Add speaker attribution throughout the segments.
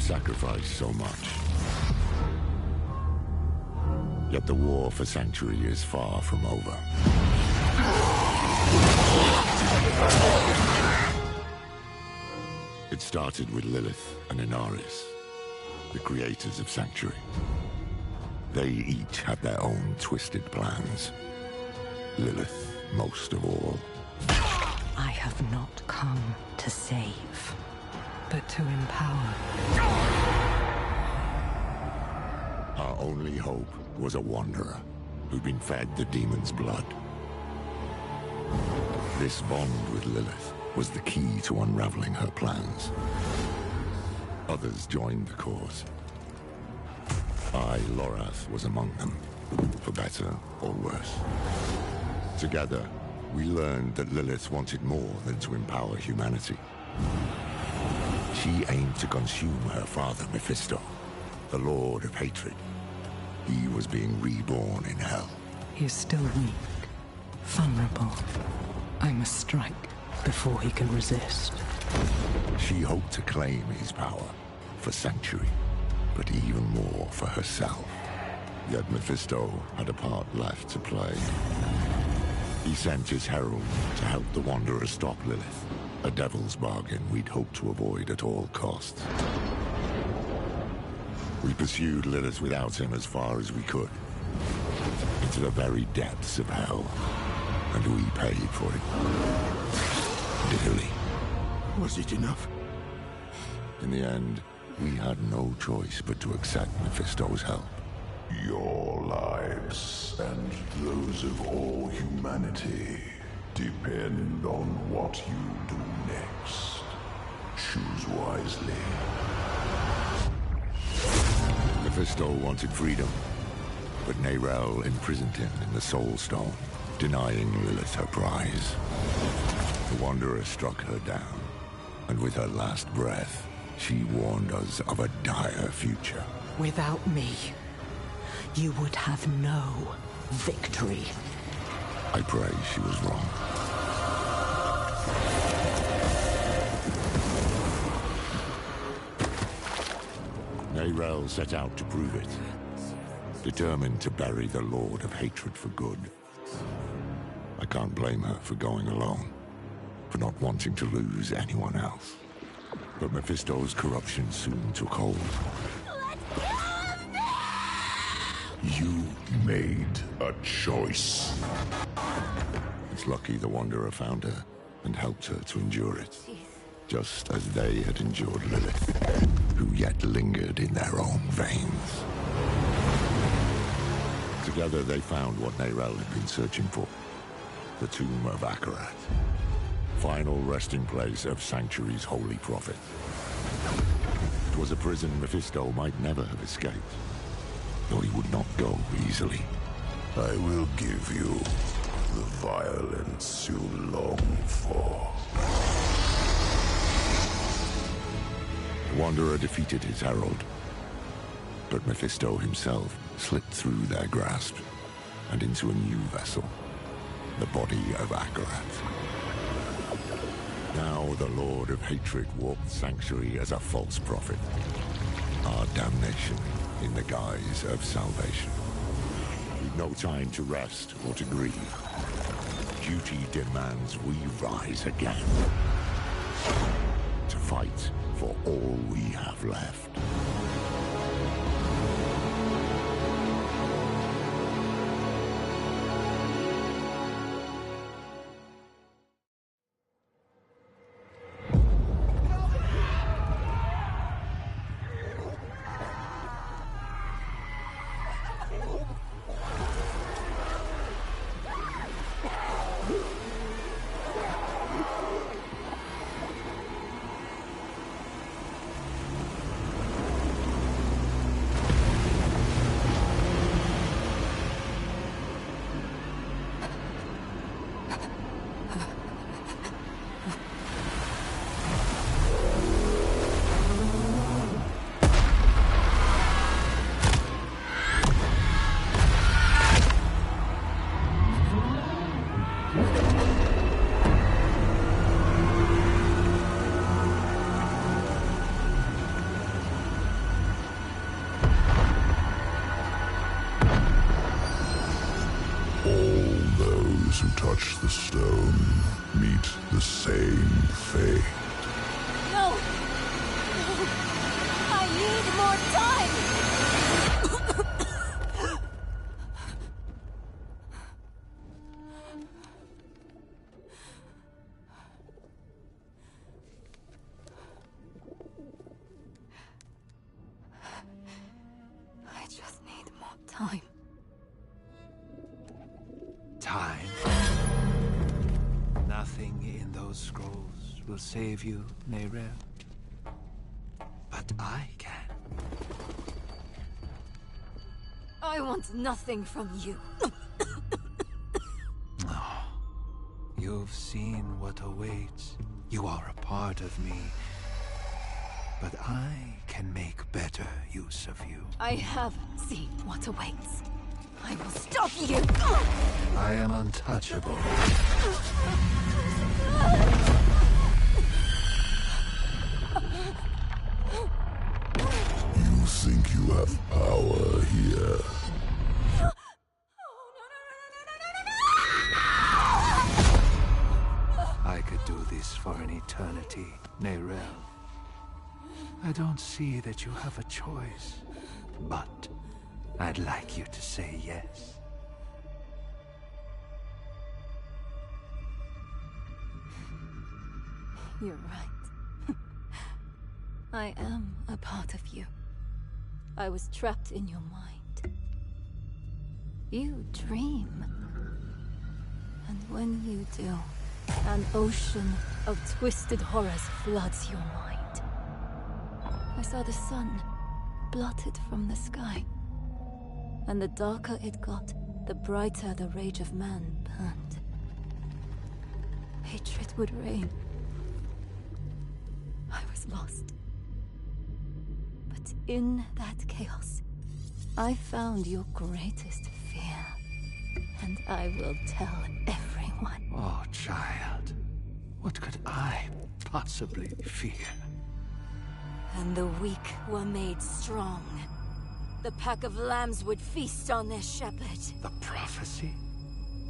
Speaker 1: sacrificed so much. Yet the war for Sanctuary is far from over. It started with Lilith and Inaris, the creators of Sanctuary. They each had their own twisted plans. Lilith most of all.
Speaker 2: I have not come to save, but to empower.
Speaker 1: Our only hope was a wanderer who'd been fed the demon's blood. This bond with Lilith was the key to unraveling her plans. Others joined the cause. I, Lorath, was among them, for better or worse. Together, we learned that Lilith wanted more than to empower humanity. She aimed to consume her father, Mephisto, the Lord of Hatred. He was being reborn in hell.
Speaker 2: He is still weak, vulnerable. I must strike before he can resist.
Speaker 1: She hoped to claim his power for Sanctuary, but even more for herself. Yet Mephisto had a part left to play. He sent his herald to help the Wanderer stop Lilith, a devil's bargain we'd hoped to avoid at all costs. We pursued Lilith without him as far as we could, into the very depths of hell, and we paid for it. Dearly.
Speaker 3: Was it enough?
Speaker 1: In the end, we had no choice but to accept Mephisto's help.
Speaker 4: Your lives and those of all humanity depend on what you do next. Choose wisely.
Speaker 1: Mephisto wanted freedom, but Nerel imprisoned him in the Soul Stone, denying Lilith her prize. The Wanderer struck her down, and with her last breath, she warned us of a dire future.
Speaker 2: Without me, you would have no victory.
Speaker 1: I pray she was wrong. Nerel set out to prove it, determined to bury the Lord of Hatred for good. I can't blame her for going alone, for not wanting to lose anyone else. But Mephisto's corruption soon took hold.
Speaker 4: You made a choice.
Speaker 1: It's lucky the Wanderer found her and helped her to endure it, just as they had endured Lilith, who yet lingered in their own veins. Together they found what Nerel had been searching for, the tomb of Akarat, final resting place of Sanctuary's holy prophet. It was a prison Mephisto might never have escaped, though he would not go easily.
Speaker 4: I will give you the violence you long for.
Speaker 1: The Wanderer defeated his herald, but Mephisto himself slipped through their grasp and into a new vessel, the body of Akarat. Now the Lord of Hatred walked Sanctuary as a false prophet, our damnation in the guise of salvation. We've no time to rest or to grieve. Duty demands we rise again, to fight for all we have left.
Speaker 4: Those who touch the stone meet the same fate.
Speaker 5: No! No! I need more time! I just need more time.
Speaker 6: Time. Nothing in those scrolls will save you, Neyrel. But I can.
Speaker 5: I want nothing from you.
Speaker 6: You've seen what awaits. You are a part of me. But I can make better use of you.
Speaker 5: I have seen what awaits. I will stop you!
Speaker 6: I am untouchable.
Speaker 4: You think you have power here?
Speaker 6: I could do this for an eternity, Neyrel. I don't see that you have a choice, but I'd like you to say yes.
Speaker 5: You're right. I am a part of you. I was trapped in your mind. You dream. And when you do, an ocean of twisted horrors floods your mind. I saw the sun blotted from the sky. And the darker it got, the brighter the rage of man burned. Hatred would reign. I was lost. But in that chaos, I found your greatest fear. And I will tell everyone.
Speaker 6: Oh, child. What could I possibly fear?
Speaker 5: And the weak were made strong. The pack of lambs would feast on their shepherd.
Speaker 6: The prophecy?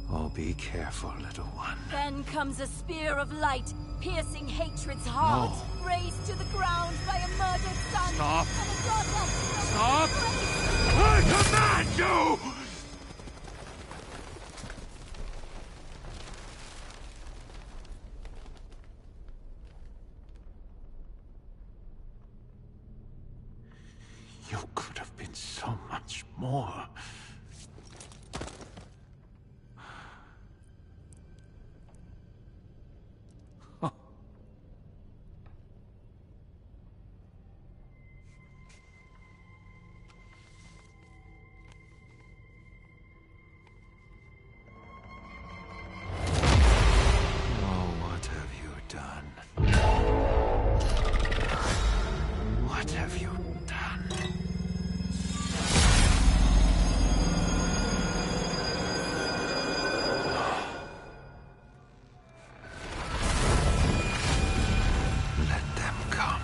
Speaker 6: Oh, be careful, little one.
Speaker 5: Then comes a spear of light, piercing hatred's heart.
Speaker 6: No.
Speaker 5: Razed to the ground by a murdered son.
Speaker 6: Stop.
Speaker 5: And a daughter.
Speaker 6: Stop! I command you! You could have been so much more. Oh, what have you done? What have you done? Let them come.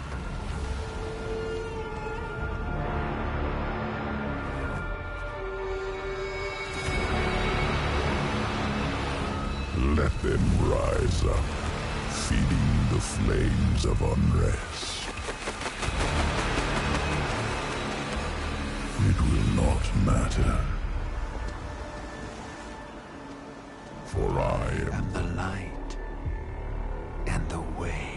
Speaker 4: Let them rise up, feeding the flames of unrest. It will not matter. For I am
Speaker 6: And the light and the way.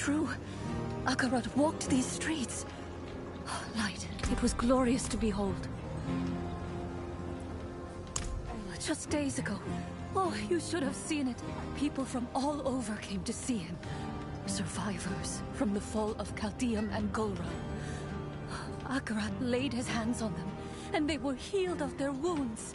Speaker 5: true. Akarat walked these streets. Light. It was glorious to behold. Just days ago. Oh, you should have seen it. People from all over came to see him. Survivors from the fall of Chaldeum and Golra. Akarat laid his hands on them, and they were healed of their wounds.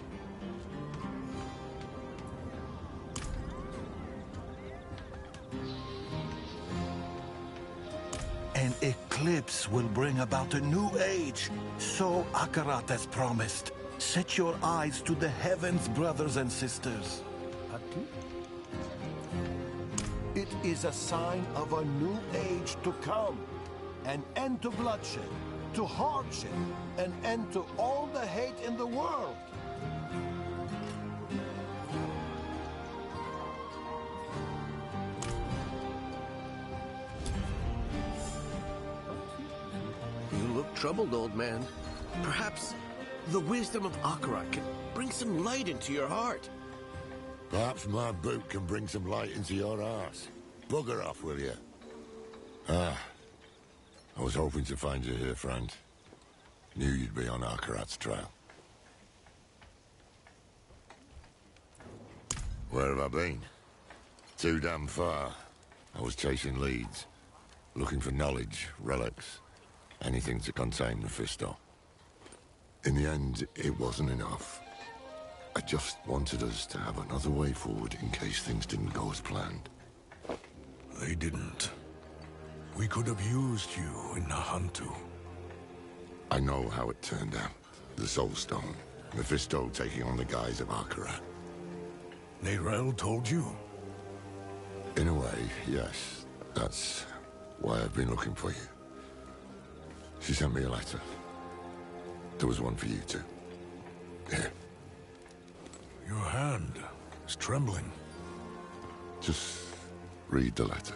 Speaker 7: An eclipse will bring about a new age, so Akarat has promised. Set your eyes to the heavens, brothers and sisters.
Speaker 8: It is a sign of a new age to come. An end to bloodshed, to hardship, an end to all the hate in the world.
Speaker 3: You look troubled, old man. Perhaps the wisdom of Akarat can bring some light into your heart.
Speaker 1: Perhaps my boot can bring some light into your arse. Bugger off, will you? I was hoping to find you here, friend. Knew you'd be on Akarat's trail. Where have I been? Too damn far. I was chasing leads, looking for knowledge, relics, anything to contain Mephisto. In the end, it wasn't enough. I just wanted us to have another way forward in case things didn't go as planned.
Speaker 4: They didn't. We could have used you in Nahantu.
Speaker 1: I know how it turned out. The Soul Stone. Mephisto taking on the guise of Akarat.
Speaker 4: Neyrelle told you?
Speaker 1: In a way, yes. That's why I've been looking for you. She sent me a letter. There was one for you too. Here.
Speaker 4: Your hand is trembling.
Speaker 1: Just read the letter.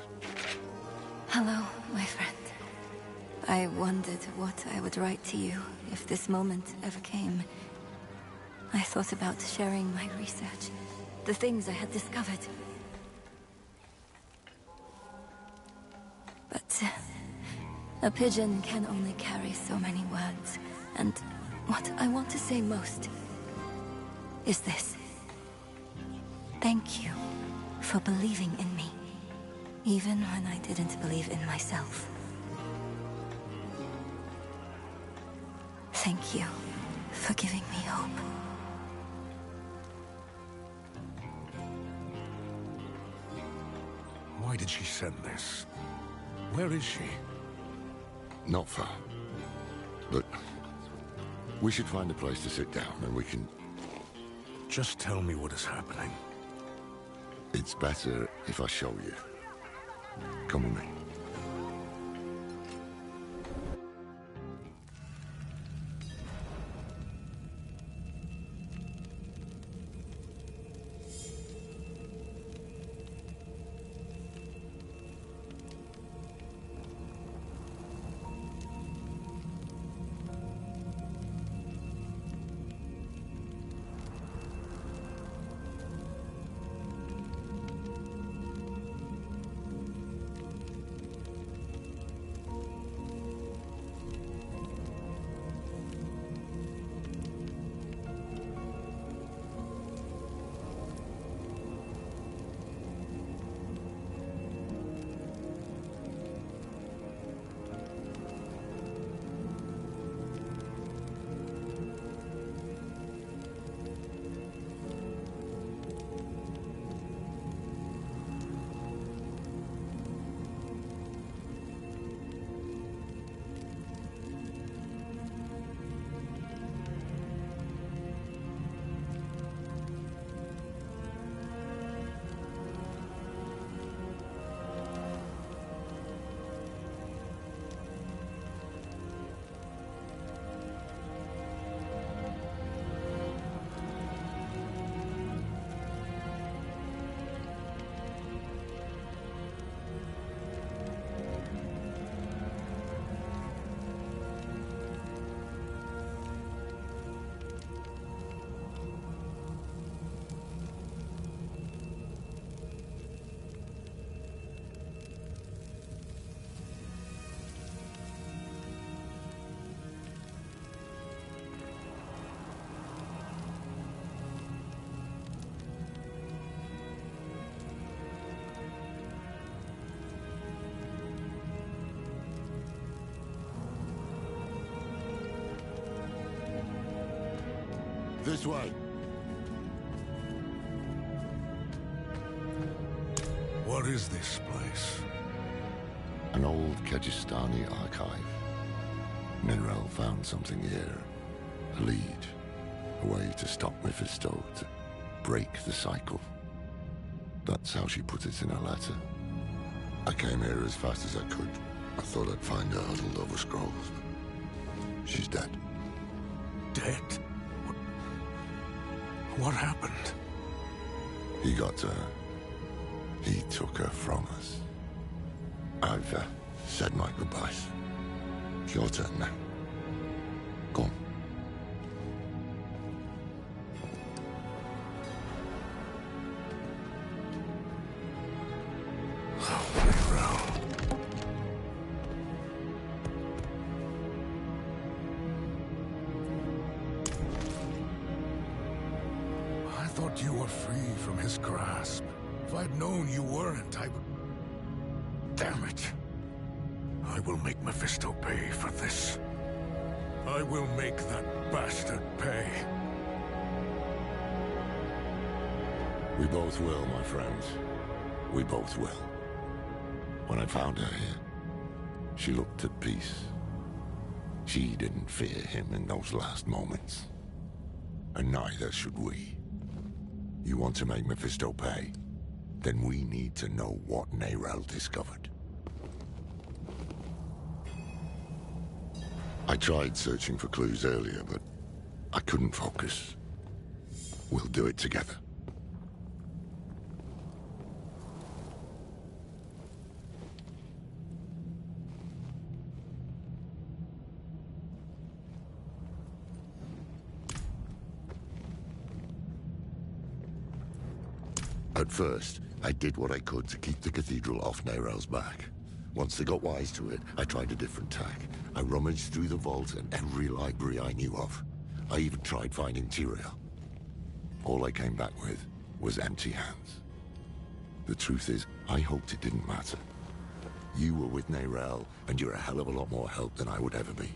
Speaker 5: Hello, my friend. I wondered what I would write to you if this moment ever came. I thought about sharing my research, the things I had discovered. But a pigeon can only carry so many words, and what I want to say most is this. Thank you for believing in me, even when I didn't believe in myself. Thank you for giving me hope.
Speaker 4: Why did she send this? Where is she?
Speaker 1: Not far. But we should find a place to sit down and we can...
Speaker 4: Just tell me what is happening.
Speaker 1: It's better if I show you. Come with me. This way.
Speaker 9: What is this place?
Speaker 1: An old Kegistani archive. Nerel found something here. A lead. A way to stop Mephisto, to break the cycle. That's how she put it in her letter. I came here as fast as I could. I thought I'd find her huddled over scrolls, but she's dead.
Speaker 9: Dead? What happened?
Speaker 1: He got to her. He took her from us. I've said my goodbyes. It's your turn now. Go on.
Speaker 9: I thought you were free from his grasp. If I'd known you weren't, I would... Damn it. I will make Mephisto pay for this. I will make that bastard pay.
Speaker 1: We both will, my friends. We both will. When I found her here, she looked at peace. She didn't fear him in those last moments. And neither should we. You want to make Mephisto pay? Then we need to know what Nerel discovered. I tried searching for clues earlier, but I couldn't focus. We'll do it together. At first, I did what I could to keep the cathedral off Nerel's back. Once they got wise to it, I tried a different tack. I rummaged through the vault and every library I knew of. I even tried finding Tyrael. All I came back with was empty hands. The truth is, I hoped it didn't matter. You were with Nerel, and you're a hell of a lot more help than I would ever be.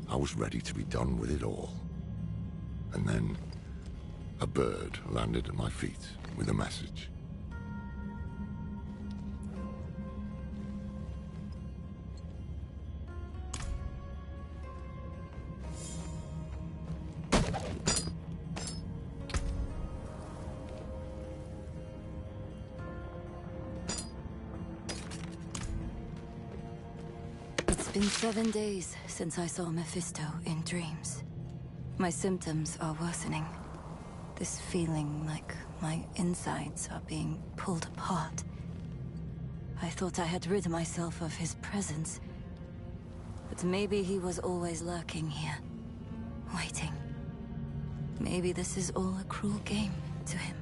Speaker 1: I was ready to be done with it all. And then, a bird landed at my feet with a message.
Speaker 5: It's been 7 days since I saw Mephisto in dreams. My symptoms are worsening. This feeling like my insides are being pulled apart. I thought I had rid myself of his presence. But maybe he was always lurking here, waiting. Maybe this is all a cruel game to him.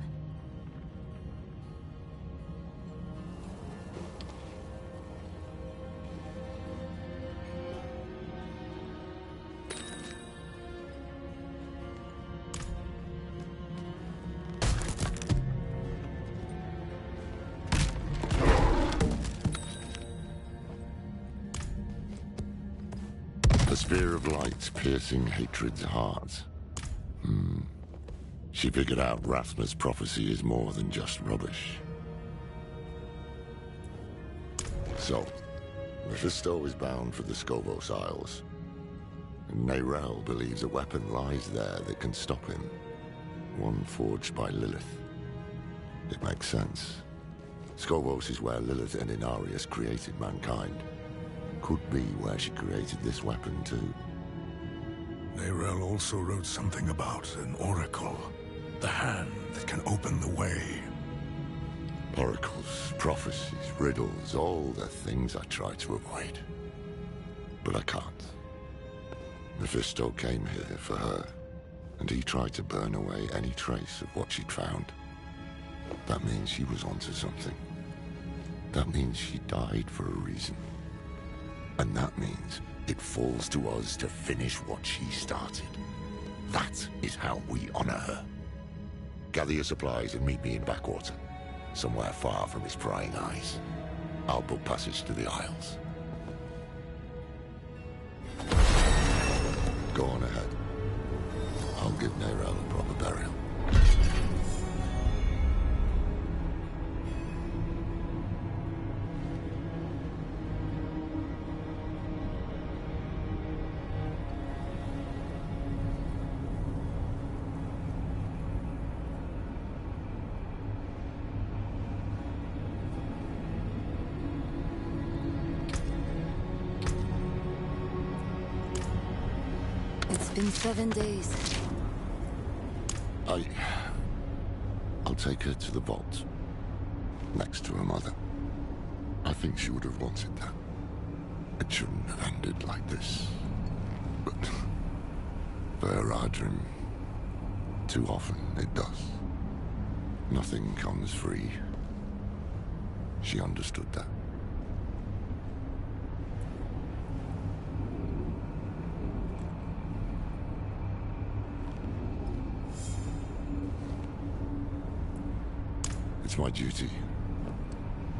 Speaker 1: The sphere of light piercing hatred's heart. She figured out Rathma's prophecy is more than just rubbish. So, Mephisto is bound for the Skovos Isles. And Nerel believes a weapon lies there that can stop him. One forged by Lilith. It makes sense. Skovos is where Lilith and Inarius created mankind. Could be where she created this weapon too.
Speaker 9: Nerel also wrote something about an oracle. The hand that can open the way.
Speaker 1: Oracles, prophecies, riddles, all the things I try to avoid. But I can't. Mephisto came here for her, and he tried to burn away any trace of what she'd found. That means she was onto something. That means she died for a reason. And that means it falls to us to finish what she started. That is how we honor her. Gather your supplies and meet me in Backwater, somewhere far from his prying eyes. I'll book passage to the Isles. Go on ahead. I'll give Nerel a proper burial.
Speaker 5: It's been 7 days.
Speaker 1: I'll take her to the vault. Next to her mother. I think she would have wanted that. It shouldn't have ended like this. But for her Ardrim, too often it does. Nothing comes free. She understood that. It's my duty,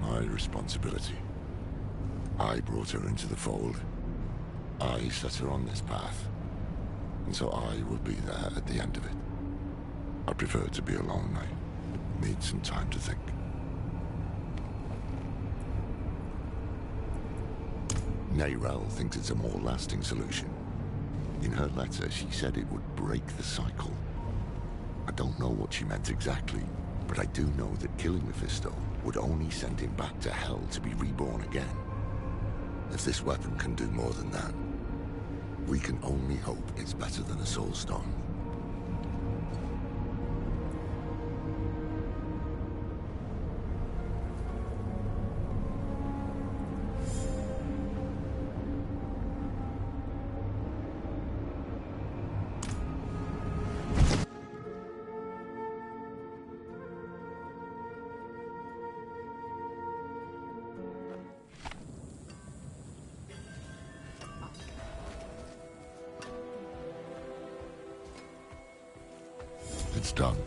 Speaker 1: my responsibility. I brought her into the fold. I set her on this path. And so I will be there at the end of it. I prefer to be alone. I need some time to think. Nerel thinks it's a more lasting solution. In her letter, she said it would break the cycle. I don't know what she meant exactly, but I do know that killing Mephisto would only send him back to hell to be reborn again. If this weapon can do more than that, we can only hope it's better than a Soul Stone. It's done.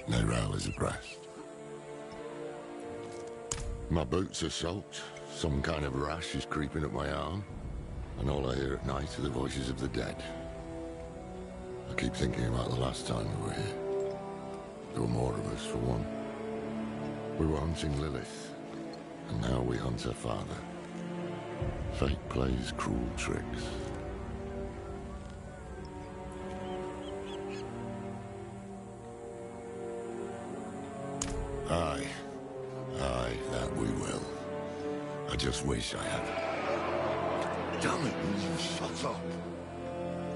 Speaker 1: Nerel is at rest. My boots are soaked. Some kind of rash is creeping up my arm. And all I hear at night are the voices of the dead. I keep thinking about the last time we were here. There were more of us, for one. We were hunting Lilith. And now we hunt her father. Fate plays cruel tricks. Aye, that we will. I just wish I had. Damn it, will you shut up?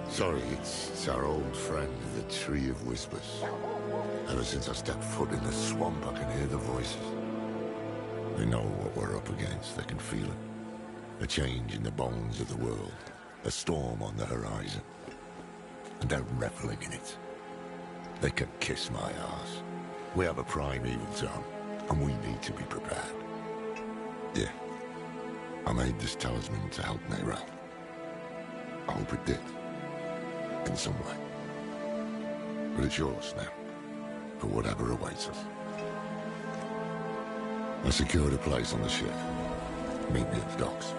Speaker 1: Sorry, it's our old friend, the Tree of Whispers. Ever since I stepped foot in the swamp, I can hear the voices. They know what we're up against, they can feel it. A change in the bones of the world, a storm on the horizon. And they're reveling in it. They can kiss my arse. We have a primeval tongue, and we need to be prepared. Yeah. I made this talisman to help Nerel. I hope it did. In some way. But it's yours now. For whatever awaits us. I secured a place on the ship. Meet me at the docks.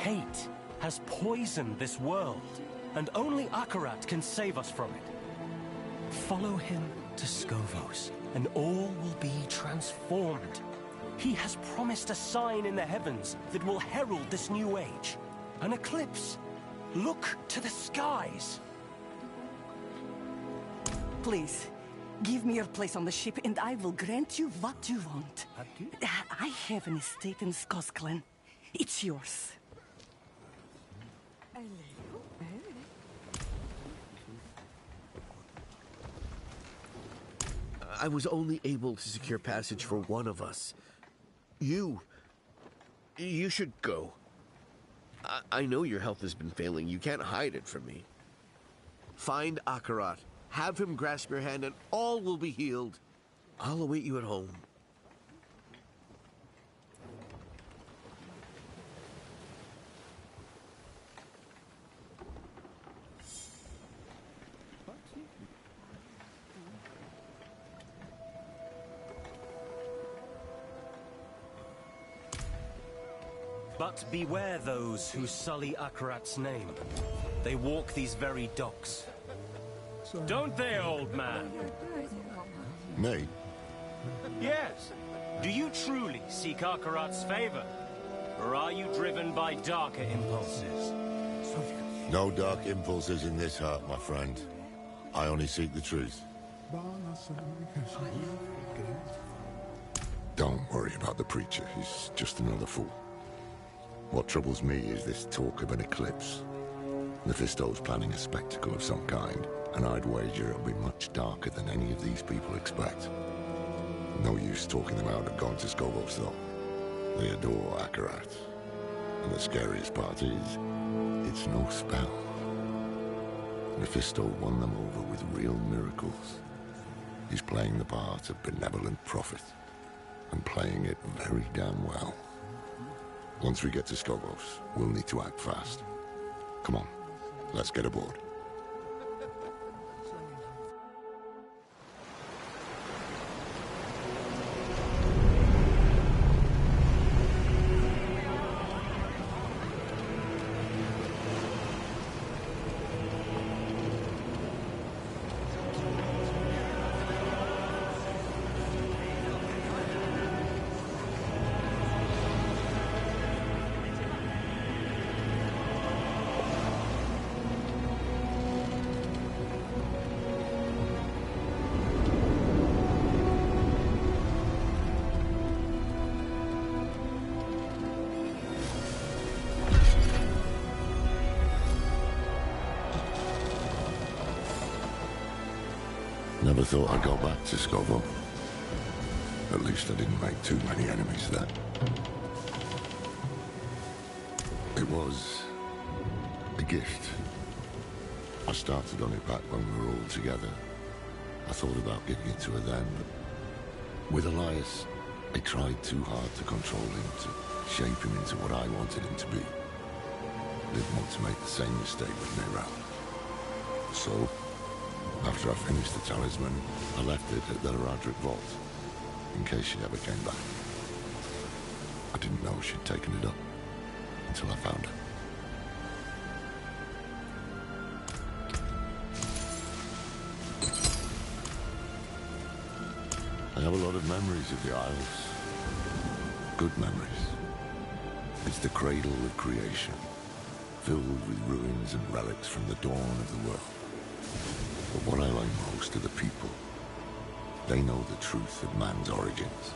Speaker 10: Hate has poisoned this world, and only Akarat can save us from it. Follow him to Skovos, and all will be transformed. He has promised a sign in the heavens that will herald this new age. An eclipse. Look to the skies.
Speaker 11: Please, give me your place on the ship and I will grant you what you want. I have an estate in Skosklen. It's yours.
Speaker 3: I was only able to secure passage for one of us. You should go. I know your health has been failing. You can't hide it from me. Find Akarat. Have him grasp your hand and all will be healed. I'll await you at home.
Speaker 10: But beware those who sully Akarat's name. They walk these very docks. Don't they, old man?
Speaker 1: Me?
Speaker 10: Yes. Do you truly seek Akarat's favor? Or are you driven by darker impulses?
Speaker 1: No dark impulses in this heart, my friend. I only seek the truth. Don't worry about the preacher. He's just another fool. What troubles me is this talk of an eclipse. Mephisto's planning a spectacle of some kind, and I'd wager it'll be much darker than any of these people expect. No use talking them out of going to Skovos, though. They adore Akarat. And the scariest part is, it's no spell. Mephisto won them over with real miracles. He's playing the part of benevolent prophet, and playing it very damn well. Once we get to Skovos, we'll need to act fast. Come on, let's get aboard. Never thought I'd go back to Skovo. At least I didn't make too many enemies there. It was a gift. I started on it back when we were all together. I thought about giving it to her then, but with Elias, I tried too hard to control him, to shape him into what I wanted him to be. Didn't want to make the same mistake with Neyrelle. So, after I finished the talisman, I left it at the Roderick Vault, in case she ever came back. I didn't know she'd taken it up, until I found her. I have a lot of memories of the Isles. Good memories. It's the cradle of creation, filled with ruins and relics from the dawn of the world. But what I like most are the people. They know the truth of man's origins,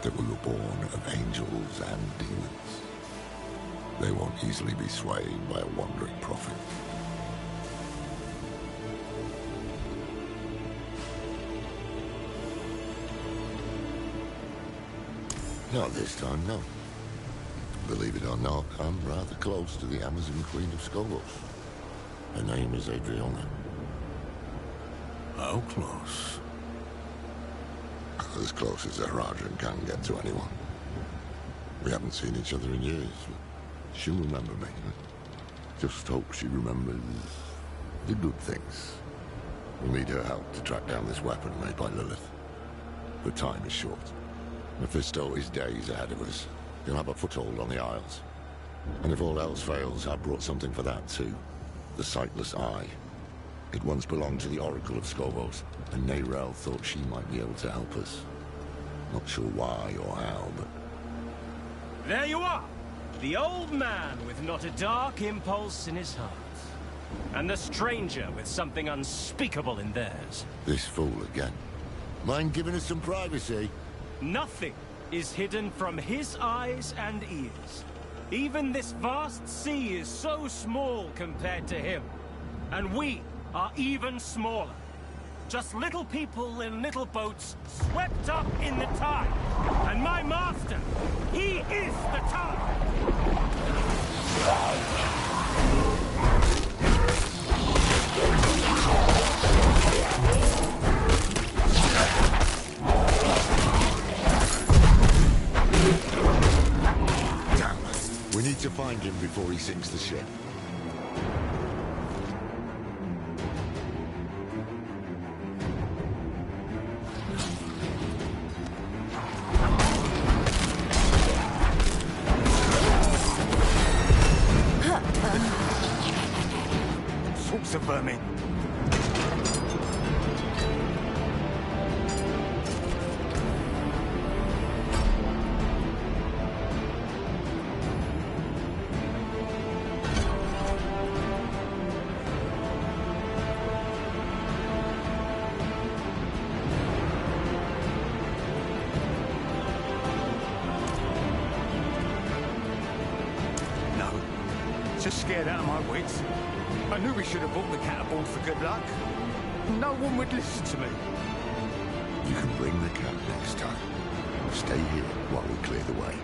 Speaker 1: that we were born of angels and demons. They won't easily be swayed by a wandering prophet. Not this time, no. Believe it or not, I'm rather close to the Amazon Queen of Skovos. Her name is Adriana.
Speaker 9: How close?
Speaker 1: As close as a Roderick can get to anyone. We haven't seen each other in years, but she'll remember me. Just hope she remembers the good things. We'll need her help to track down this weapon made by Lilith. The time is short. Mephisto is days ahead of us. He'll have a foothold on the Isles. And if all else fails, I brought something for that too. The Sightless Eye. It once belonged to the Oracle of Skovos, and Neyrelle thought she might be able to help us. Not sure why or how, but...
Speaker 10: There you are! The old man with not a dark impulse in his heart. And the stranger with something unspeakable in theirs.
Speaker 1: This fool again. Mind giving us some privacy?
Speaker 10: Nothing is hidden from his eyes and ears. Even this vast sea is so small compared to him. And we are even smaller. Just little people in little boats swept up in the tide. And my master, he is the tide!
Speaker 1: Damn it. We need to find him before he sinks the ship.
Speaker 6: monster vermin. Just scared out of my wits. I knew we should have bought the catapult for good luck. No one would listen to me.
Speaker 1: You can bring the cat next time. Stay here while we clear the way.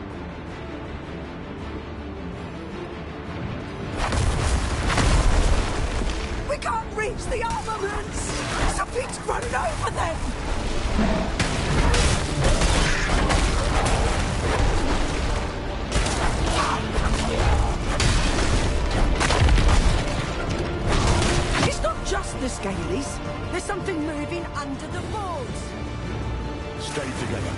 Speaker 11: We can't reach the armaments! Something's running over them! It's not just the Scalies. There's something moving under the walls.
Speaker 1: Stay together.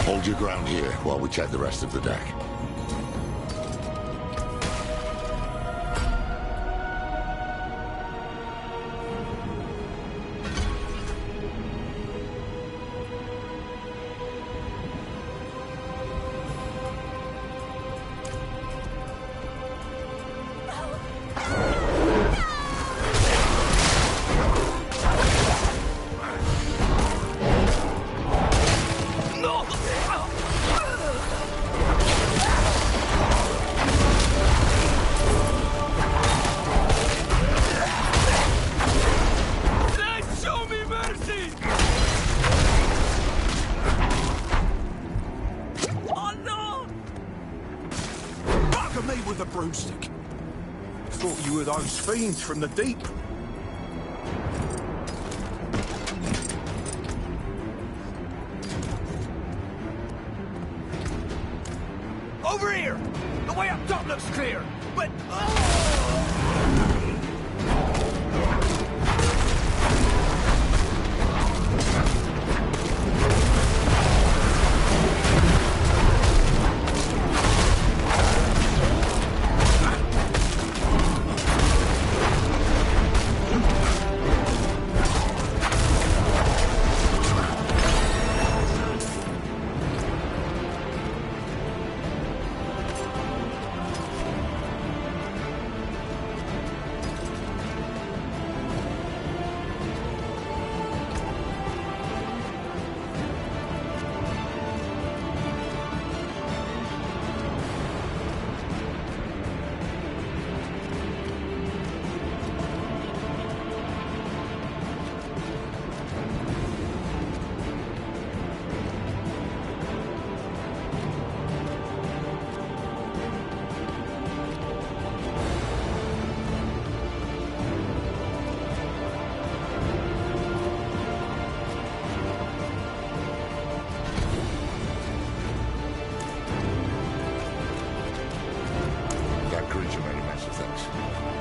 Speaker 1: Hold your ground here while we check the rest of the deck.
Speaker 9: With a broomstick. Thought you were those fiends from the deep.
Speaker 6: Over here! The way up top looks clear, but...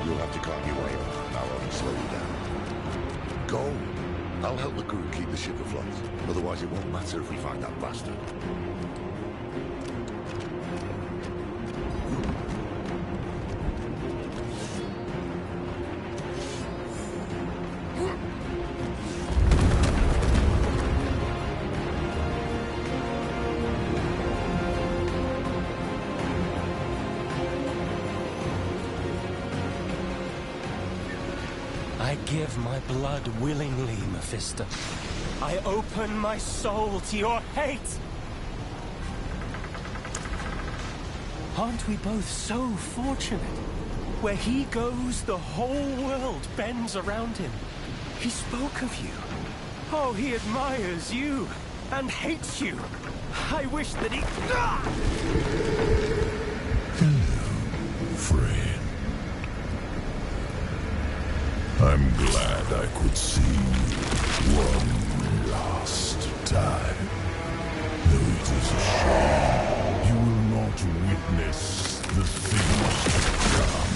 Speaker 1: You'll have to climb your way up, and I'll only slow you down. Go! I'll help the crew keep the ship afloat. Otherwise, it won't matter if we find that bastard.
Speaker 10: I give my blood willingly, Mephisto. I open my soul to your hate! Aren't we both so fortunate? Where he goes, the whole world bends around him. He spoke of you. Oh, he admires you and hates you. I wish that he... Ah!
Speaker 4: Hello, friend. I'm glad I could see you one last time. Though it is a shame you will not witness the things to come.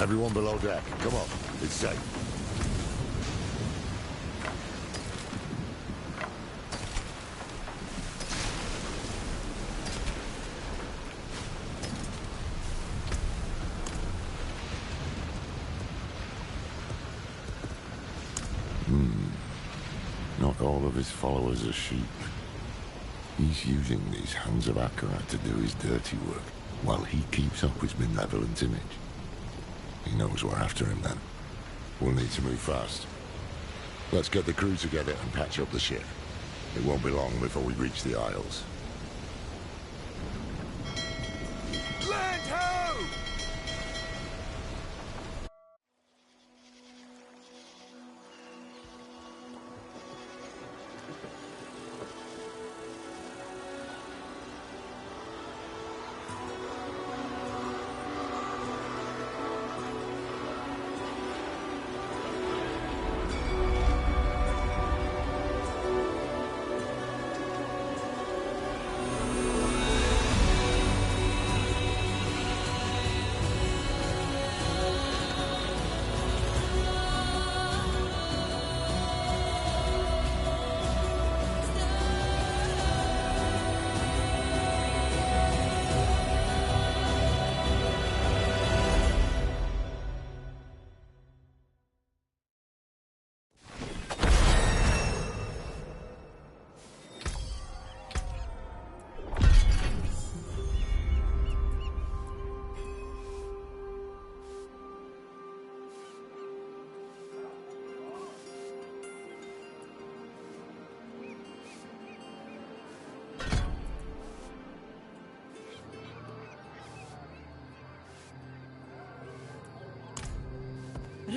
Speaker 1: Everyone below deck, come on, it's safe. Not all of his followers are sheep. He's using these hands of Akarat to do his dirty work, while he keeps up his benevolent image. He knows we're after him then. We'll need to move fast. Let's get the crew together and patch up the ship. It won't be long before we reach the Isles.
Speaker 8: Land ho!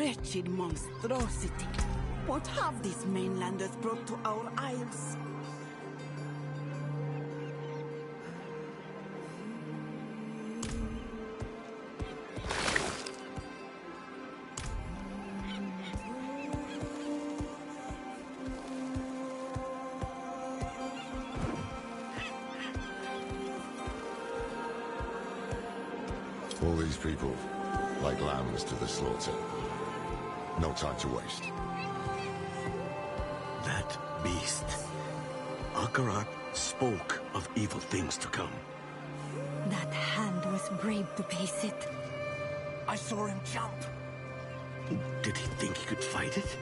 Speaker 12: wretched monstrosity. What have these mainlanders brought to our isles?
Speaker 1: All these people, like lambs to the slaughter. No time to waste.
Speaker 3: That beast. Akarat spoke of evil things to come.
Speaker 11: That hand was brave to face it.
Speaker 3: I saw him jump. Did he think he could fight it?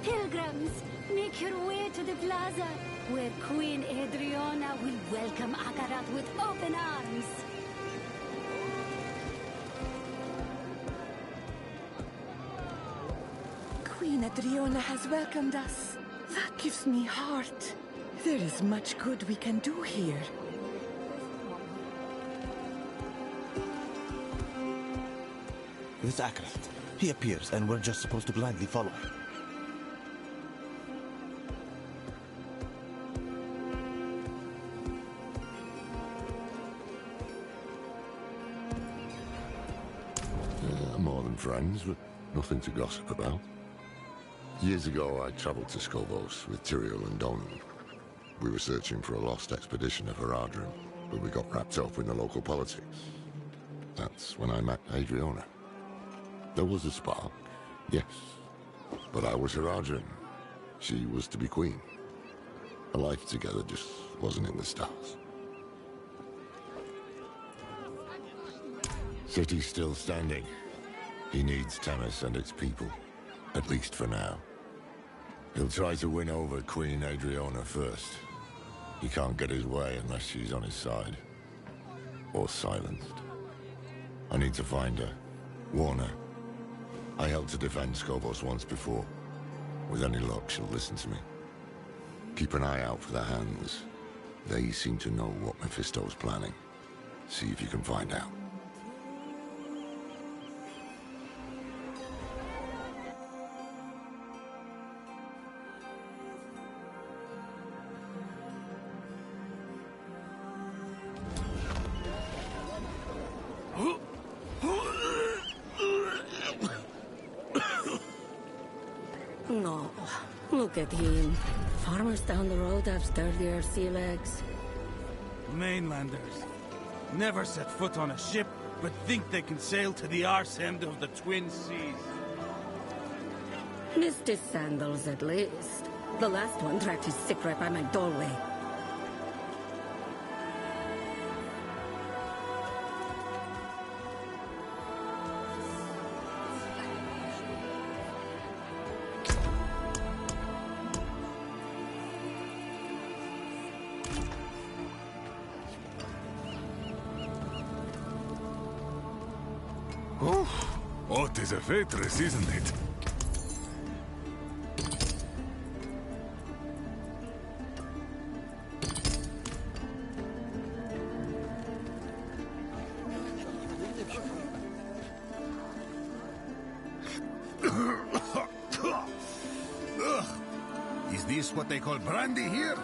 Speaker 13: Pilgrims, make your way to the plaza, where Queen Adriana will welcome Akarat with open arms.
Speaker 11: Queen Adriana has welcomed us. That gives me heart. There is much good we can do here.
Speaker 7: This Akarat. He appears, and we're just supposed to blindly follow him.
Speaker 1: More than friends, but nothing to gossip about. Years ago, I traveled to Skovos with Tyrael and Donan. We were searching for a lost expedition of Haradrim, but we got wrapped up in the local politics. That's when I met Adriana. There was a spark, yes, but I was Haradrim. She was to be queen. A life together just wasn't in the stars. City's still standing. He needs Tamis and its people, at least for now. He'll try to win over Queen Adriana first. He can't get his way unless she's on his side. Or silenced. I need to find her. Warn her. I helped to defend Skovos once before. With any luck, she'll listen to me. Keep an eye out for the hands. They seem to know what Mephisto's planning. See if you can find out.
Speaker 14: No, look at him. Farmers down the road have sturdier sea legs.
Speaker 15: Mainlanders. Never set foot on a ship, but think they can sail to the arse end of the Twin Seas.
Speaker 14: Missed his sandals, at least. The last one dragged his sick right by my doorway.
Speaker 9: Oh, what is a fortress, isn't it? Is this what they call brandy here?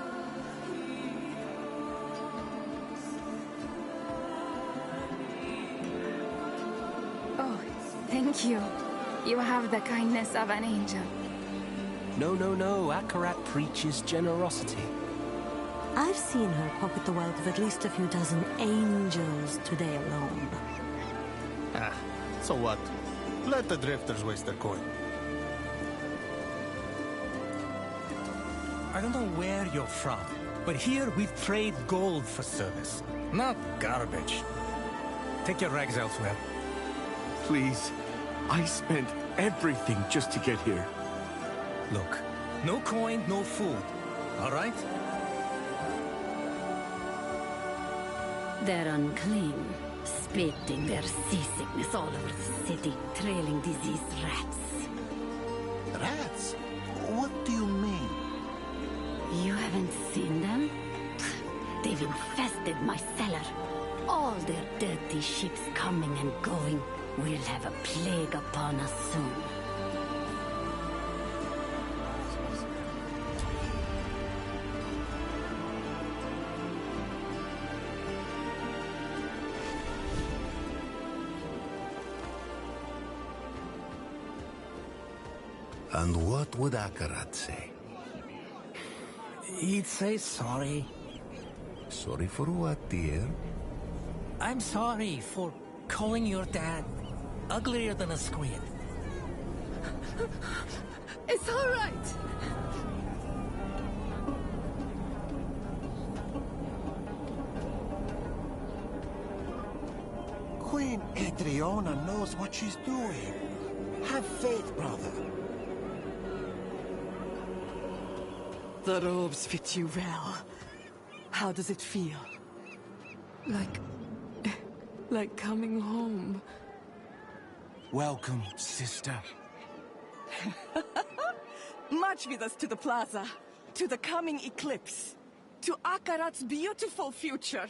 Speaker 16: Thank you. You have the kindness of an angel.
Speaker 10: No, no, no. Akarat preaches generosity.
Speaker 17: I've seen her pocket the wealth of at least a few dozen angels today alone.
Speaker 18: Ah, so what? Let the drifters waste their coin.
Speaker 6: I don't know where you're from, but here we trade gold for service, not garbage. Take your rags elsewhere.
Speaker 3: Please. I spent everything just to get here.
Speaker 6: Look, no coin, no food. All right?
Speaker 14: They're unclean, spitting their seasickness all over the city, trailing diseased rats.
Speaker 7: Rats? What do you mean?
Speaker 14: You haven't seen them? They've infested my cellar. All their dirty ships coming and going. We'll have a plague upon us soon.
Speaker 7: And what would Akarat say?
Speaker 19: He'd say sorry.
Speaker 7: Sorry for what, dear?
Speaker 19: I'm sorry for calling your dad uglier than a squid.
Speaker 12: It's all right.
Speaker 8: Queen Adriana knows what she's doing. Have faith, brother.
Speaker 11: The robes fit you well. How does it feel? Like coming home.
Speaker 18: Welcome, sister.
Speaker 11: March with us to the plaza, to the coming eclipse, to Akarat's beautiful future.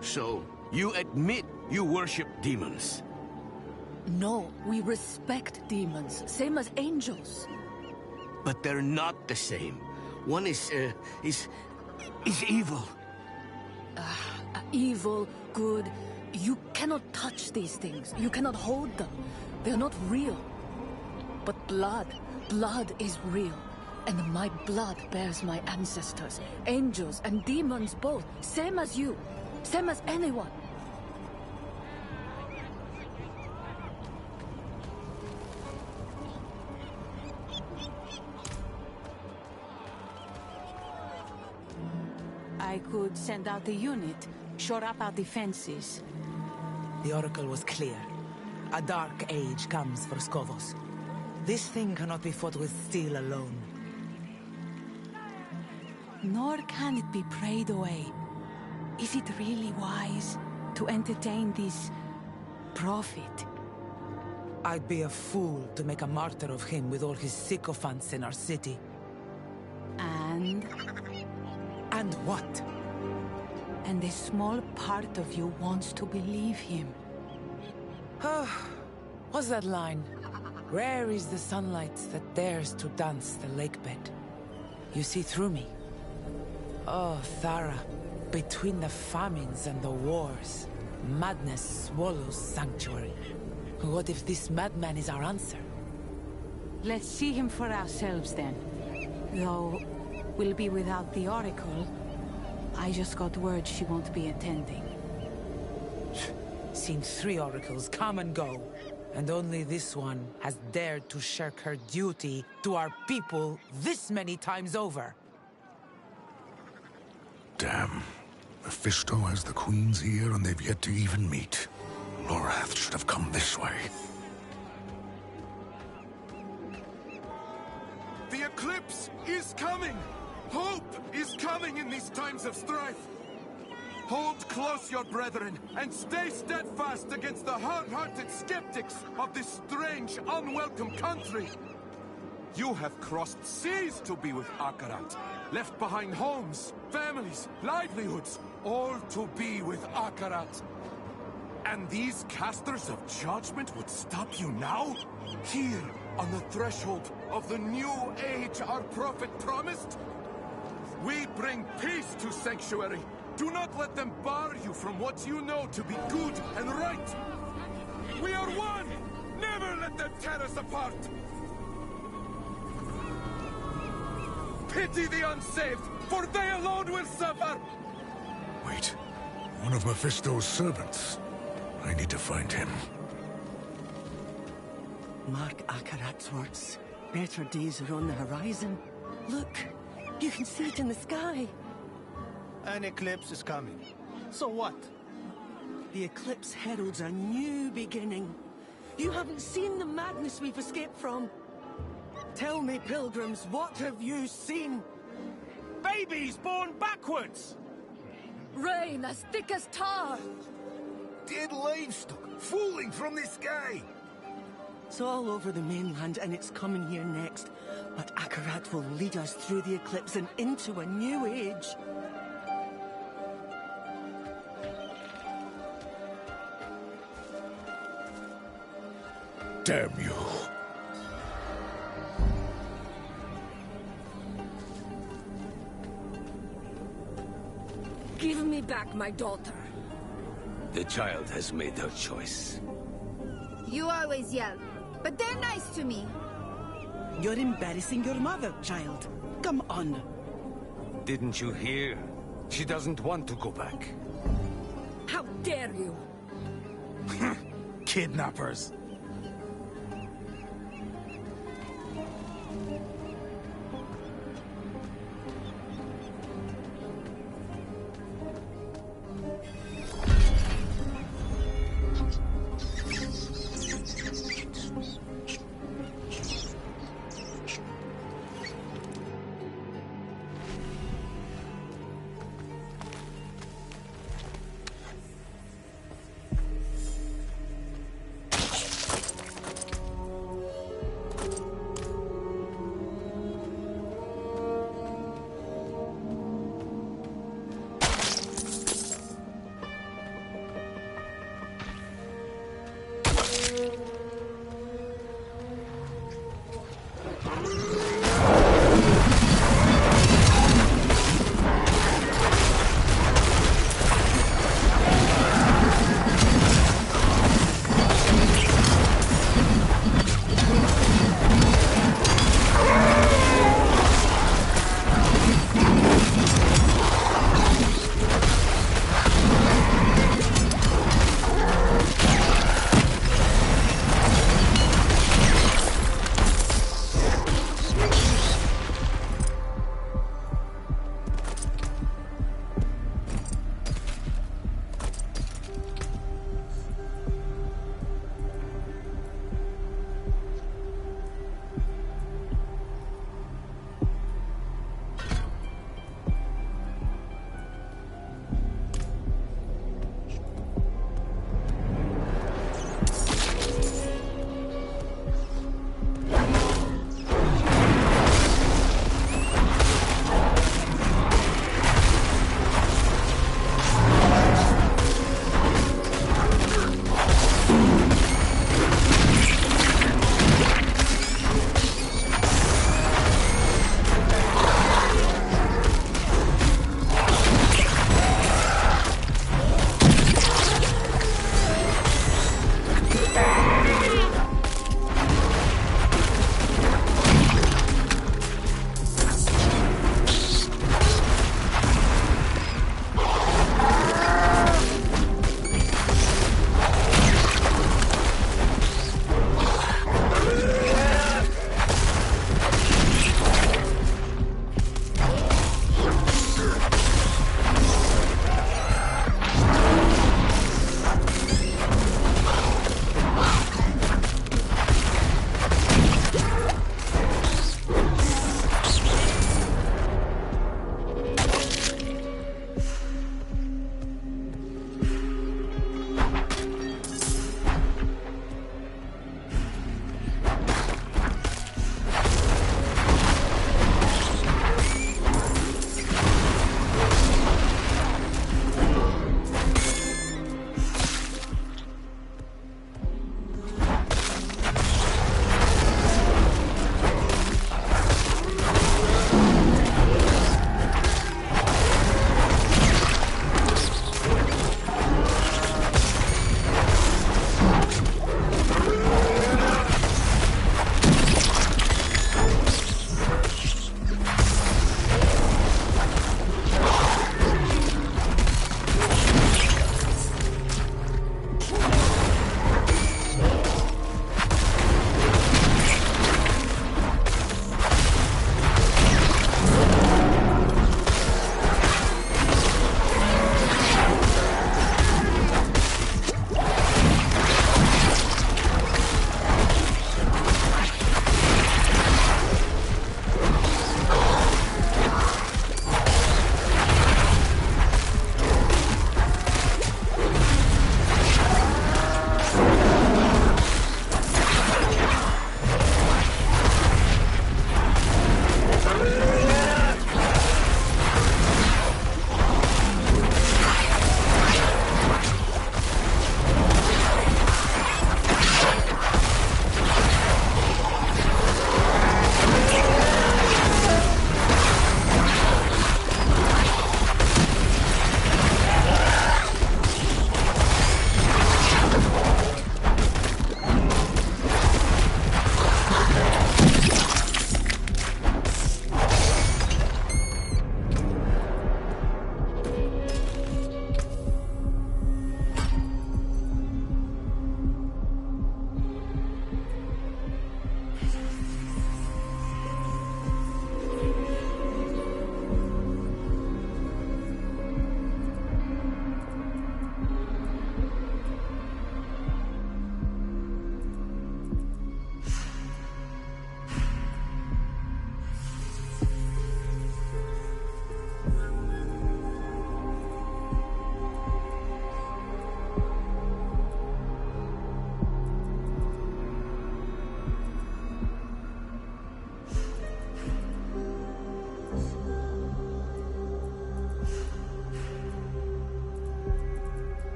Speaker 3: So, you admit you worship demons?
Speaker 20: No, we respect demons, same as angels.
Speaker 3: But they're not the same. One is evil.
Speaker 20: Evil, good. You cannot touch these things. You cannot hold them. They're not real. But blood is real. And my blood bears my ancestors. Angels and demons both. Same as you. Same as anyone.
Speaker 2: I could send out a unit, shore up our defenses.
Speaker 19: The Oracle was clear. A dark age comes for Skovos. This thing cannot be fought with steel alone. Nor can it be prayed away. Is it really wise to entertain this prophet? I'd be a fool to make a martyr of him with all his sycophants in our city.
Speaker 2: And?
Speaker 19: And what?
Speaker 2: And a small part of you wants to believe him.
Speaker 19: What's that line? Rare is the sunlight that dares to dance the lakebed. You see through me. Oh, Thara, between the famines and the wars, madness swallows sanctuary. What if this madman is our answer?
Speaker 2: Let's see him for ourselves then. Though, we'll be without the Oracle. I just got word she won't be attending.
Speaker 19: Seen 3 oracles come and go, and only this one has dared to shirk her duty to our people this many times over.
Speaker 9: Damn. Mephisto has the queens here, and they've yet to even meet. Lorath should have come this way.
Speaker 21: The eclipse is coming! Hope is coming in these times of strife! Hold close your brethren, and stay steadfast against the hard-hearted skeptics of this strange, unwelcome country! You have crossed seas to be with Akarat, left behind homes, families, livelihoods, all to be with Akarat. And these casters of judgment would stop you now? Here, on the threshold of the new age our prophet promised? We bring peace to Sanctuary. Do not let them bar you from what you know to be good and right. We are one! Never let them tear us apart! Pity the unsaved, for they alone will suffer!
Speaker 9: Wait. One of Mephisto's servants. I need to find him.
Speaker 11: Mark Akarat's words. Better days are on the horizon. Look, you can see it in the sky.
Speaker 18: An eclipse is coming. So what?
Speaker 11: The eclipse heralds a new beginning. You haven't seen the madness we've escaped from. Tell me, pilgrims, what have you seen?
Speaker 15: Babies born backwards!
Speaker 20: Rain as thick as tar!
Speaker 7: Dead livestock falling from the sky!
Speaker 11: It's all over the mainland and it's coming here next. But Akarat will lead us through the eclipse and into a new age.
Speaker 9: Damn you.
Speaker 20: Give me back my daughter.
Speaker 5: The child has made her choice.
Speaker 22: You always yell, but they're nice to me.
Speaker 11: You're embarrassing your mother, child. Come on.
Speaker 5: Didn't you hear? She doesn't want to go back.
Speaker 20: How dare you!
Speaker 15: Kidnappers.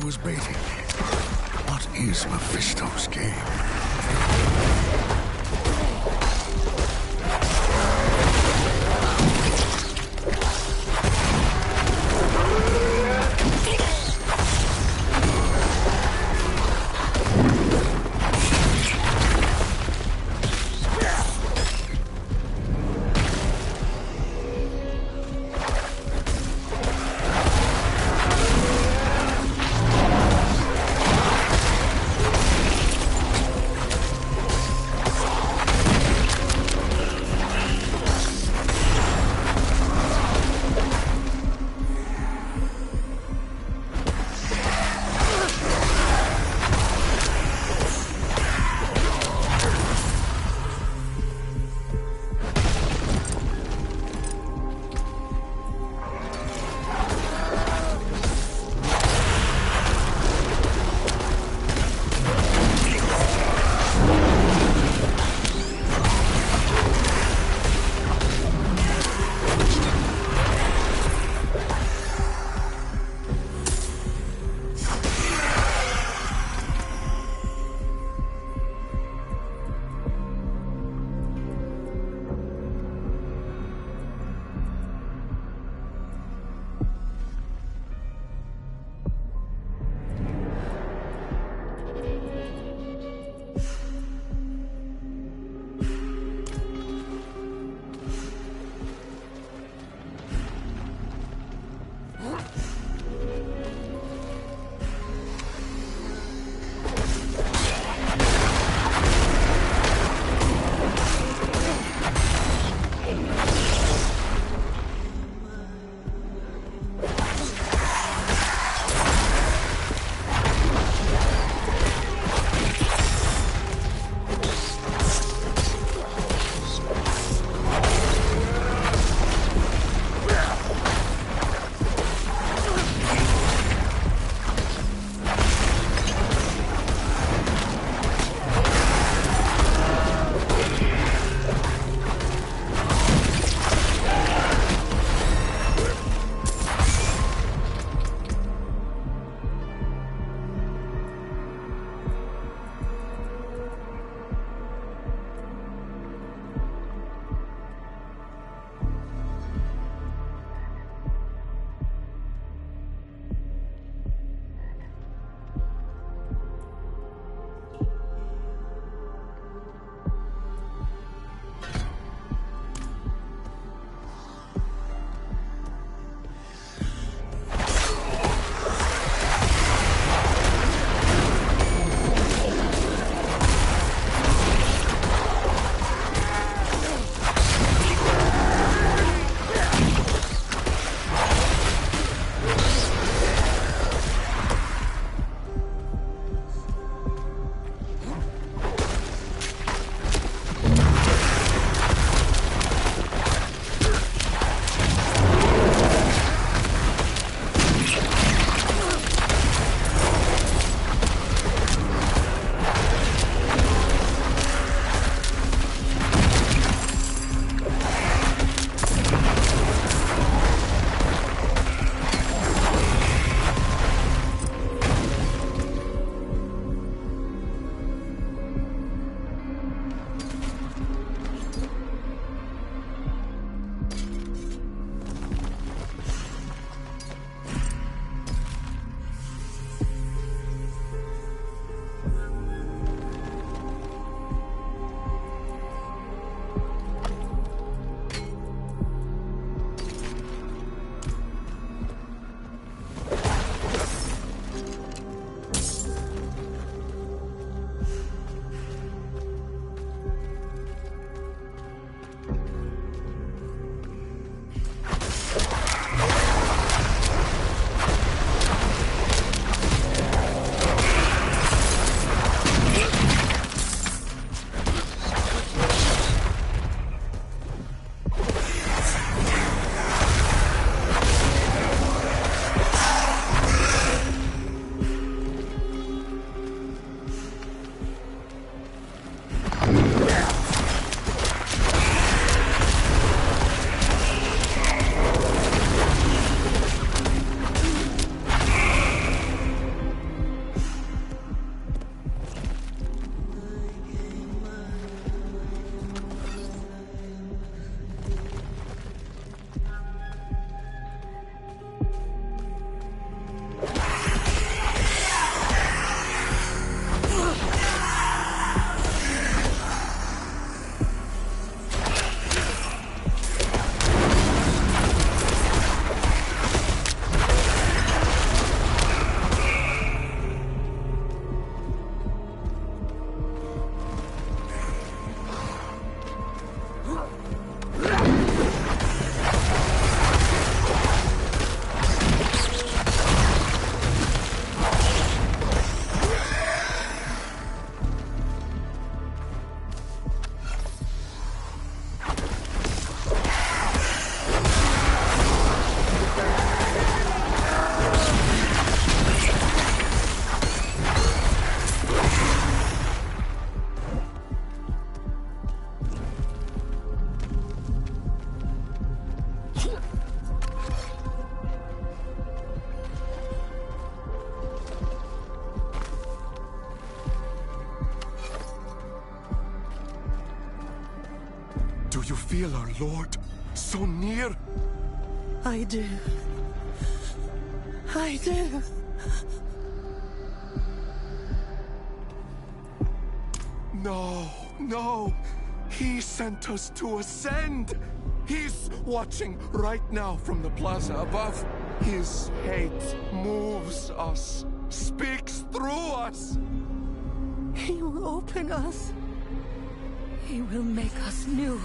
Speaker 9: was baiting me. What is Mephisto's game?
Speaker 21: feel our Lord so near?
Speaker 17: I do. I do.
Speaker 21: No, no. He sent us to ascend. He's watching right now from the plaza above. His hate moves us, speaks through us.
Speaker 17: He will open us.
Speaker 11: He will make us new.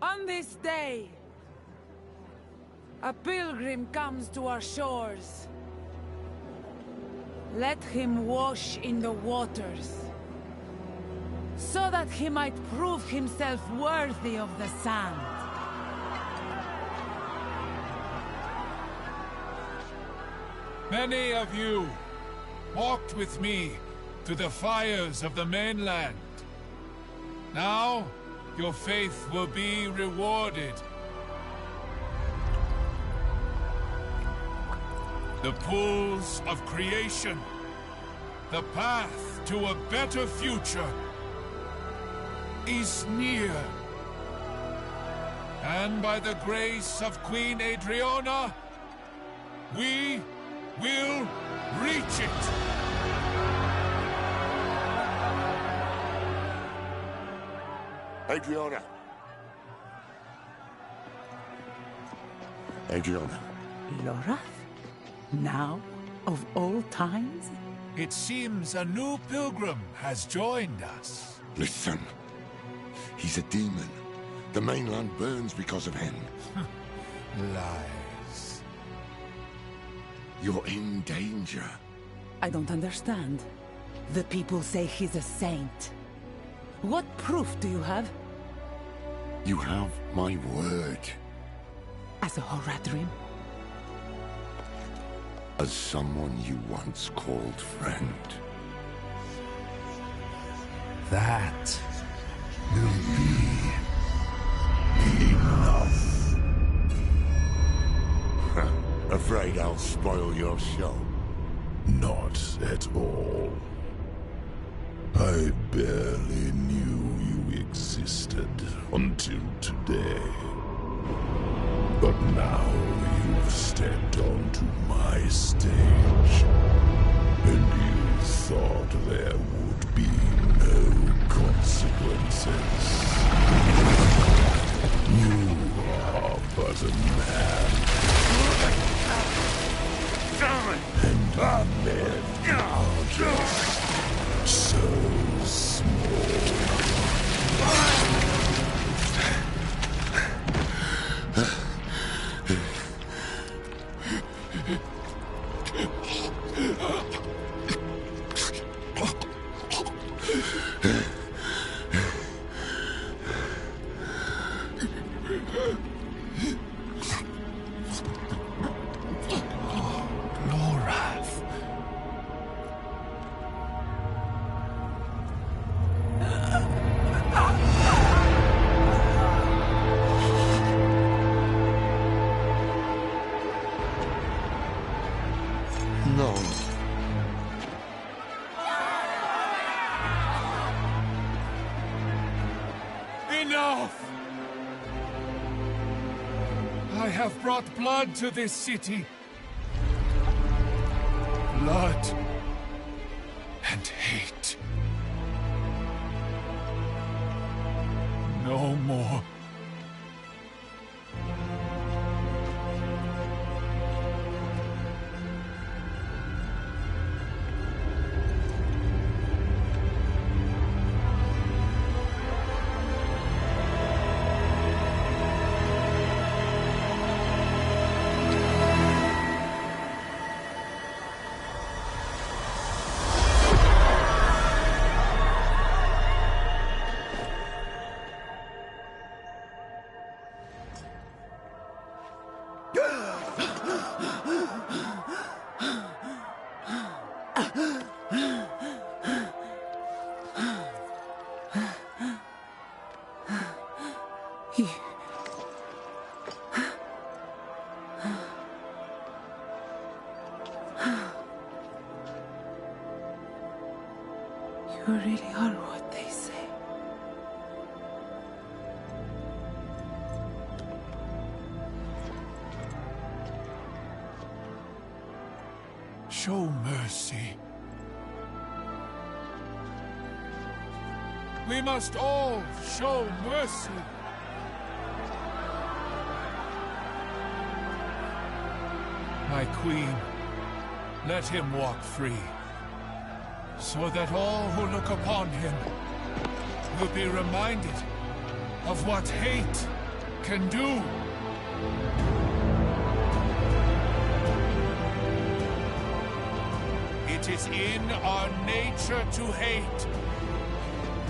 Speaker 19: On this day, a pilgrim comes to our shores. Let him wash in the waters, so that he might prove himself worthy of the sand.
Speaker 6: Many of you walked with me to the fires of the mainland. Now, your faith will be rewarded. The pools of creation, the path to a better future, is near. And by the grace of Queen Adriana, we will reach it.
Speaker 1: Adriana. Adriana.
Speaker 19: Lorath? Now, of all times?
Speaker 6: It seems a new pilgrim has joined us.
Speaker 1: Listen. He's a demon. The mainland burns because of him.
Speaker 6: Lies.
Speaker 1: You're in danger.
Speaker 19: I don't understand. The people say he's a saint. What proof do you have?
Speaker 1: You have my word.
Speaker 19: As a Horadrim?
Speaker 1: As someone you once called friend.
Speaker 6: that will be
Speaker 1: enough. Afraid I'll spoil your show?
Speaker 9: Not at all. I barely knew you existed until today. But now you've stepped onto my stage, and you thought there would be no consequences. You are but a man. And men are just so small.
Speaker 1: No.
Speaker 6: Enough! I have brought blood to this city. Blood and hate. No more.
Speaker 19: You really are what they say.
Speaker 6: Show mercy. We must all show mercy. My queen, let him walk free, so that all who look upon him will be reminded of what hate can do. It is in our nature to hate,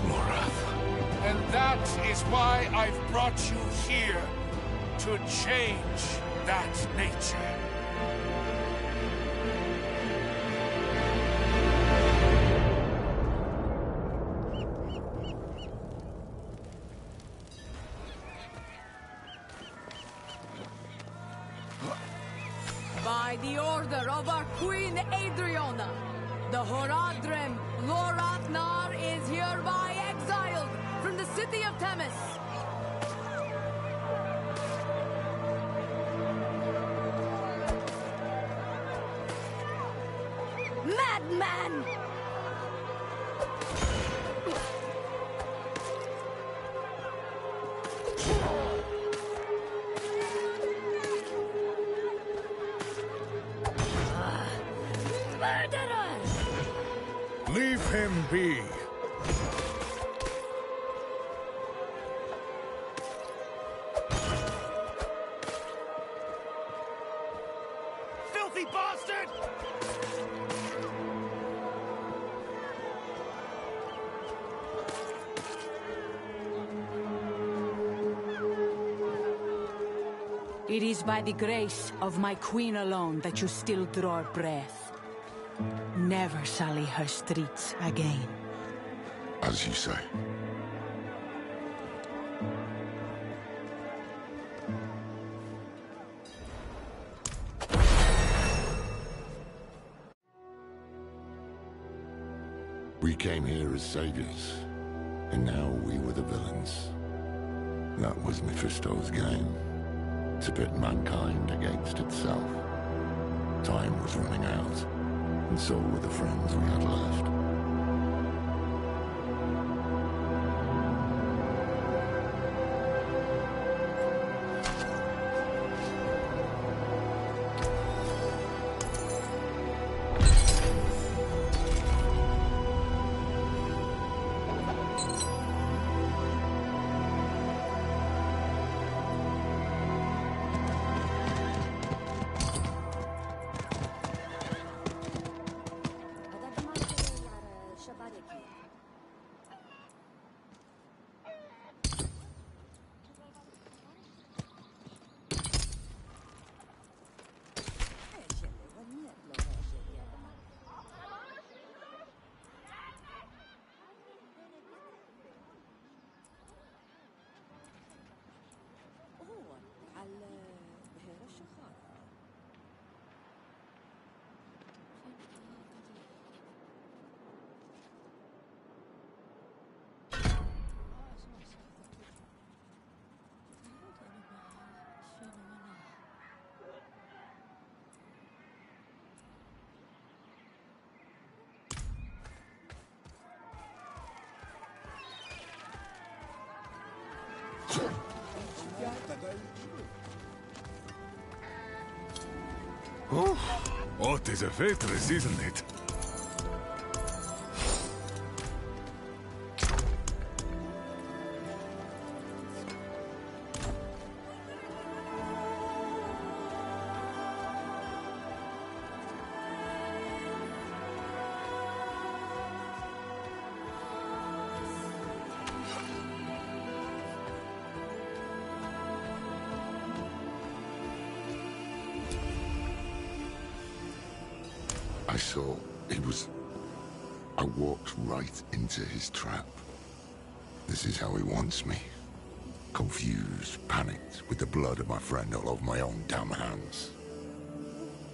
Speaker 6: Lorath. And that is why I've brought you here, to change that nature.
Speaker 11: By the order of our Queen Adriana, the Horadrim Lorathnar is hereby exiled from the city of Themis.
Speaker 14: Madman! Murderer!
Speaker 9: Leave him be.
Speaker 15: Filthy bastard!
Speaker 2: It is by the grace of my queen alone that you still draw breath. Never sully her streets again.
Speaker 1: As you say. We came here as saviors, and now we were the villains. That was Mephisto's game, to pit mankind against itself. Time was running out, and so were the friends we had left.
Speaker 9: Oh, what is a fortress, isn't it?
Speaker 1: I saw it was... I walked right into his trap. This is how he wants me. Confused, panicked, with the blood of my friend all over my own damn hands.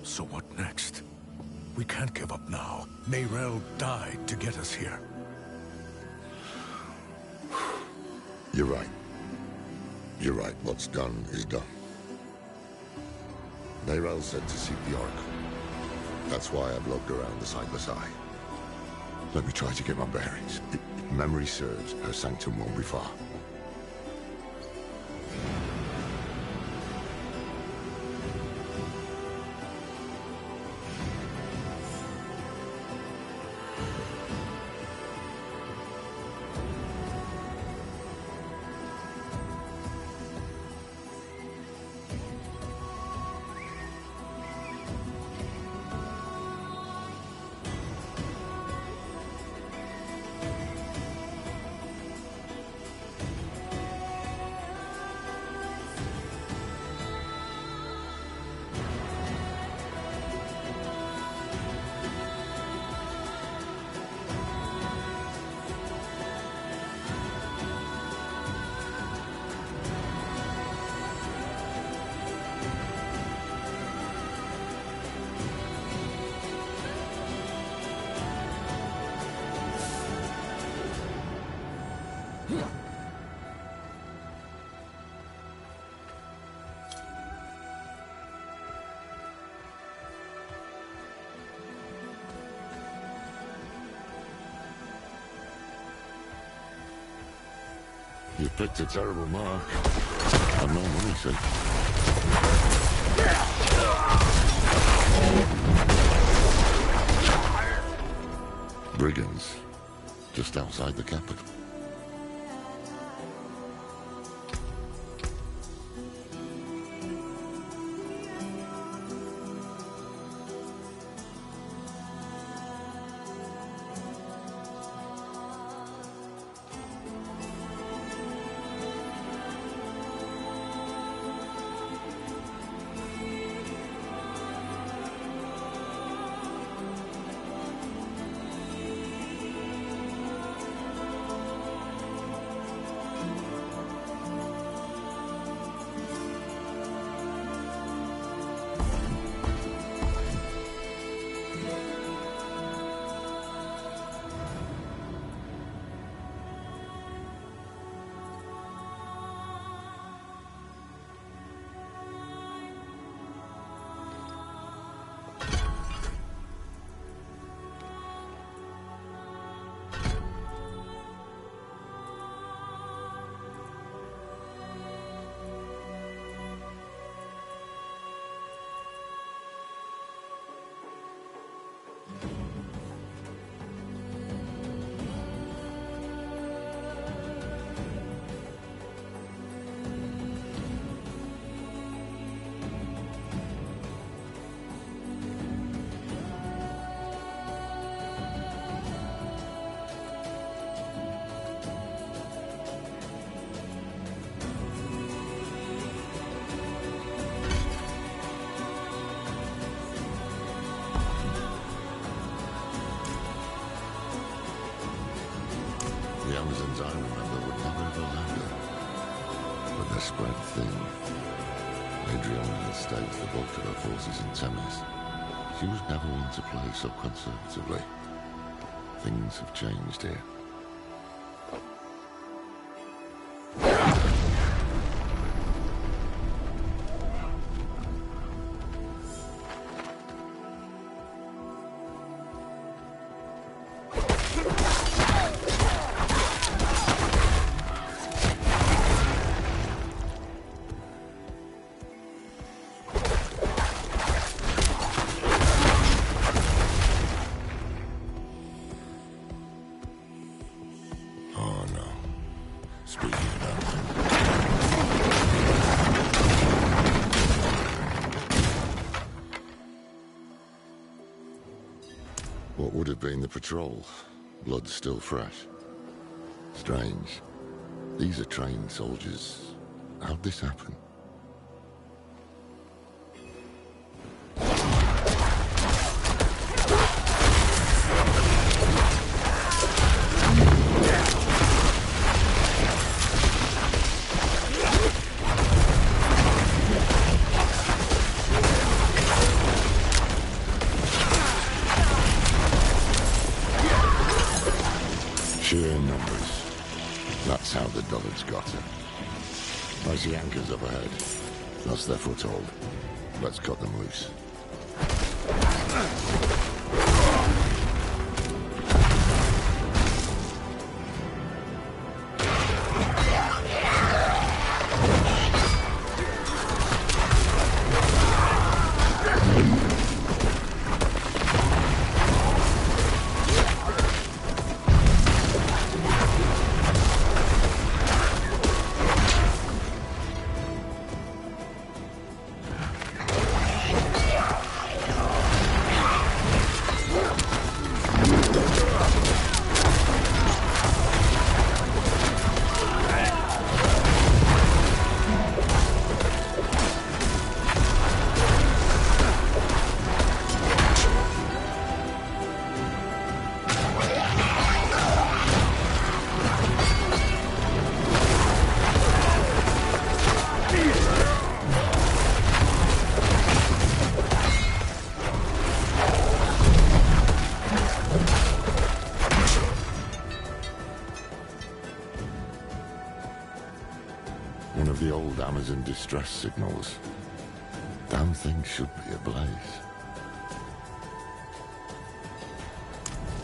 Speaker 9: So what next? We can't give up now. Neyrelle died to get us here.
Speaker 1: You're right. You're right. What's done is done. Neyrelle said to seek the Oracle. That's why I've looked around the side by side. Let me try to get my bearings. If memory serves, her sanctum won't be far. You picked a terrible mark. I've no money, see. Brigands, just outside the capital. remember would never have allowed her. But they're spread thin. Adriana has staged the bulk of her forces in Temis. She was never one to play so conservatively. Things have changed here. What would have been the patrol? Blood still fresh. Strange. These are trained soldiers. How'd this happen? Sheer numbers. That's how the Dullards got her. I see anchors up ahead. That's their foothold. Let's cut them loose. One of the old Amazon distress signals. Damn thing should be ablaze.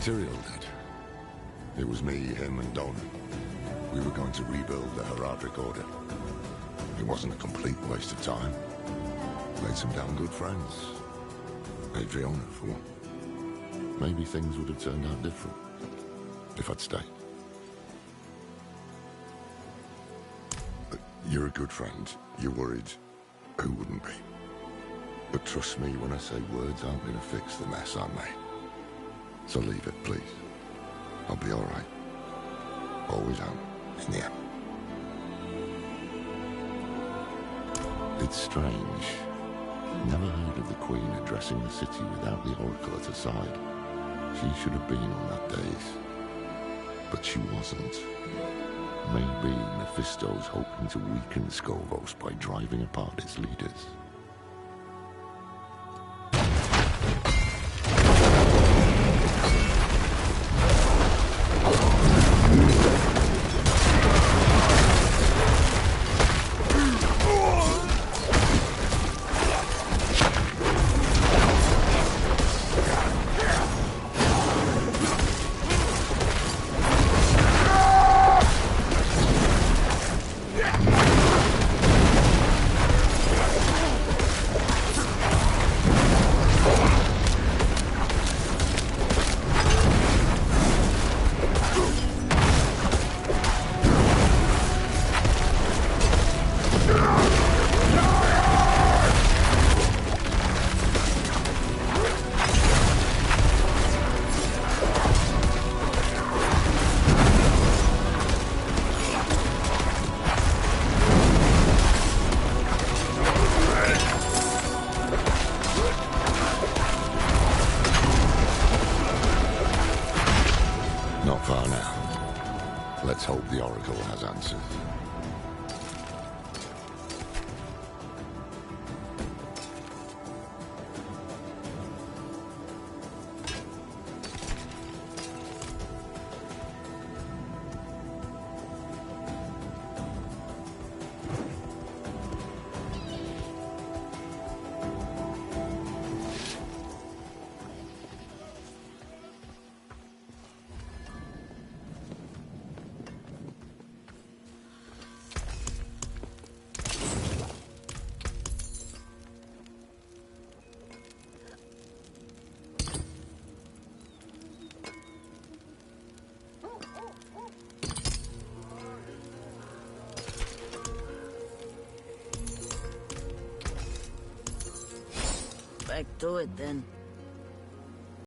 Speaker 1: Tyrael did. It was me, him, and Don. We were going to rebuild the Heraldric Order. It wasn't a complete waste of time. Made some damn good friends. Adriana, for one. Maybe things would have turned out different if I'd stayed. You're a good friend. You're worried. Who wouldn't be? But trust me when I say words aren't going to fix the mess I made. So leave it, please. I'll be all right. Always am, in the end. It's strange. Never heard of the Queen addressing the city without the Oracle at her side. She should have been on that dais. But she wasn't. Maybe Mephisto's hoping to weaken Skovos by driving apart its leaders. Oracle has answered.
Speaker 4: Back to it then.